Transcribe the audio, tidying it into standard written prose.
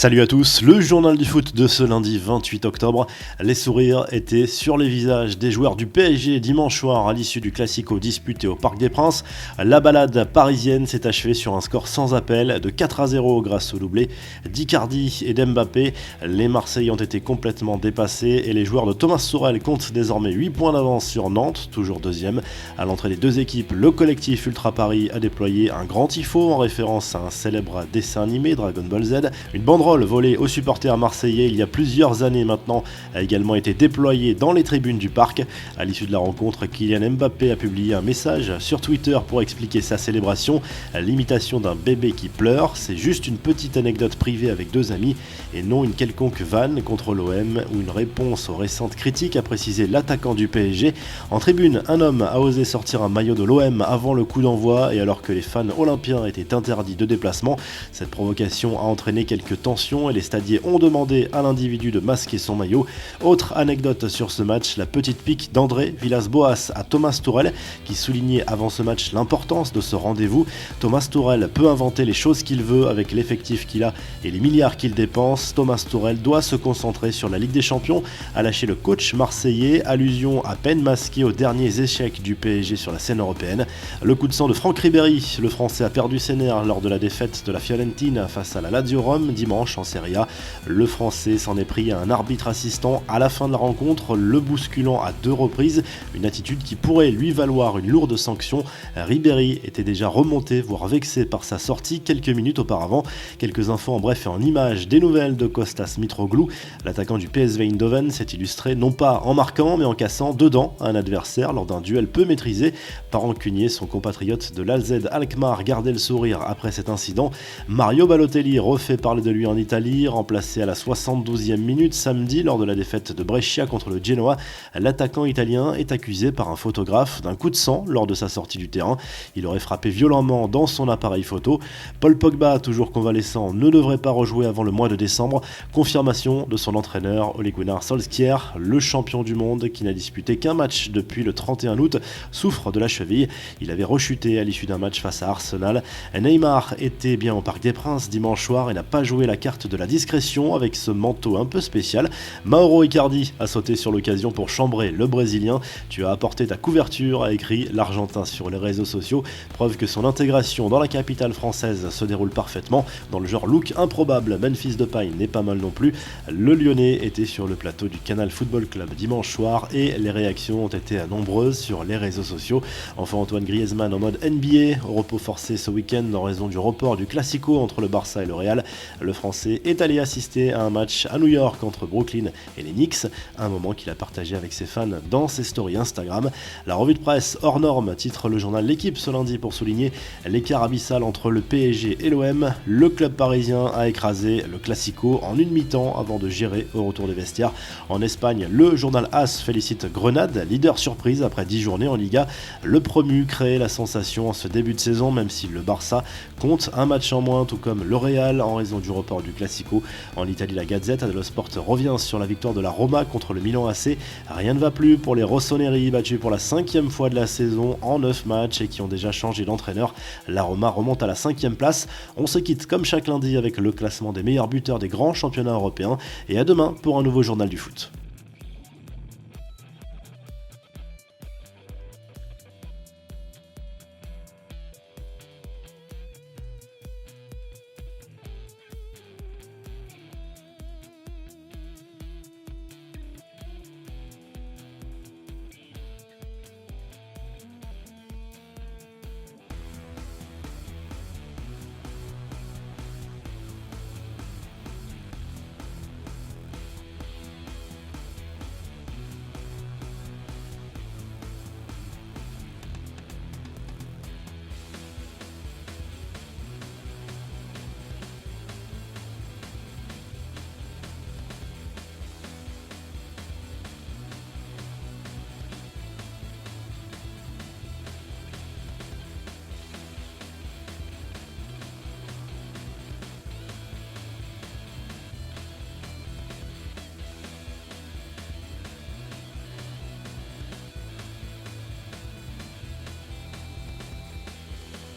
Salut à tous, le journal du foot de ce lundi 28 octobre. Les sourires étaient sur les visages des joueurs du PSG dimanche soir à l'issue du Classico disputé au Parc des Princes. La balade parisienne s'est achevée sur un score sans appel de 4-0 grâce au doublé d'Icardi et d'Mbappé. Les Marseillais ont été complètement dépassés et les joueurs de Thomas Tuchel comptent désormais 8 points d'avance sur Nantes, toujours deuxième. À l'entrée des deux équipes, le collectif Ultra Paris a déployé un grand tifo en référence à un célèbre dessin animé Dragon Ball Z. Une banderole volée aux supporters marseillais il y a plusieurs années maintenant a également été déployée dans les tribunes du parc. À l'issue de la rencontre, Kylian Mbappé a publié un message sur Twitter pour expliquer sa célébration. L'imitation d'un bébé qui pleure, c'est juste une petite anecdote privée avec deux amis et non une quelconque vanne contre l'OM ou une réponse aux récentes critiques, a précisé l'attaquant du PSG. En tribune, un homme a osé sortir un maillot de l'OM avant le coup d'envoi et alors que les fans olympiens étaient interdits de déplacement. Cette provocation a entraîné quelques tensions et les stadiers ont demandé à l'individu de masquer son maillot. Autre anecdote sur ce match, la petite pique d'André Villas-Boas à Thomas Tuchel qui soulignait avant ce match l'importance de ce rendez-vous. Thomas Tuchel peut inventer les choses qu'il veut avec l'effectif qu'il a et les milliards qu'il dépense. Thomas Tuchel doit se concentrer sur la Ligue des Champions, a lâché le coach marseillais, allusion à peine masquée aux derniers échecs du PSG sur la scène européenne. Le coup de sang de Franck Ribéry, le Français a perdu ses nerfs lors de la défaite de la Fiorentina face à la Lazio Rome dimanche en Serie A. Le Français s'en est pris à un arbitre assistant à la fin de la rencontre, le bousculant à deux reprises, une attitude qui pourrait lui valoir une lourde sanction. Ribéry était déjà remonté, voire vexé par sa sortie quelques minutes auparavant. Quelques infos en bref et en images des nouvelles de Kostas Mitroglou. L'attaquant du PSV Eindhoven s'est illustré non pas en marquant mais en cassant deux dents à un adversaire lors d'un duel peu maîtrisé. Par rancunier, son compatriote de l'AZ Alkmaar gardait le sourire après cet incident. Mario Balotelli refait parler de lui en Italie, remplacé à la 72e minute samedi lors de la défaite de Brescia contre le Genoa. L'attaquant italien est accusé par un photographe d'un coup de sang lors de sa sortie du terrain. Il aurait frappé violemment dans son appareil photo. Paul Pogba, toujours convalescent, ne devrait pas rejouer avant le mois de décembre. Confirmation de son entraîneur Ole Gunnar Solskjaer, le champion du monde qui n'a disputé qu'un match depuis le 31 août, souffre de la cheville. Il avait rechuté à l'issue d'un match face à Arsenal. Neymar était bien au Parc des Princes dimanche soir et n'a pas joué la carte de la discrétion avec ce manteau un peu spécial. Mauro Icardi a sauté sur l'occasion pour chambrer le Brésilien. Tu as apporté ta couverture, a écrit l'Argentin sur les réseaux sociaux. Preuve que son intégration dans la capitale française se déroule parfaitement. Dans le genre look improbable, Memphis Depay n'est pas mal non plus. Le Lyonnais était sur le plateau du Canal Football Club dimanche soir et les réactions ont été nombreuses sur les réseaux sociaux. Enfin, Antoine Griezmann en mode NBA, au repos forcé ce week-end en raison du report du Classico entre le Barça et le Real. Le Français est allé assister à un match à New York entre Brooklyn et les Knicks, un moment qu'il a partagé avec ses fans dans ses stories Instagram. La revue de presse hors norme titre le journal L'Équipe ce lundi pour souligner l'écart abyssal entre le PSG et l'OM. Le club parisien a écrasé le Classico en une mi-temps avant de gérer au retour des vestiaires. En Espagne, le journal AS félicite Grenade, leader surprise après 10 journées en Liga. Le promu crée la sensation en ce début de saison, même si le Barça compte un match en moins, tout comme le Real en raison du report du Classico. En Italie, la Gazzetta dello Sport revient sur la victoire de la Roma contre le Milan AC. Rien ne va plus pour les Rossoneri, battus pour la 5e fois de la saison en 9 matchs et qui ont déjà changé d'entraîneur. La Roma remonte à la 5e place. On se quitte comme chaque lundi avec le classement des meilleurs buteurs des grands championnats européens et à demain pour un nouveau journal du foot.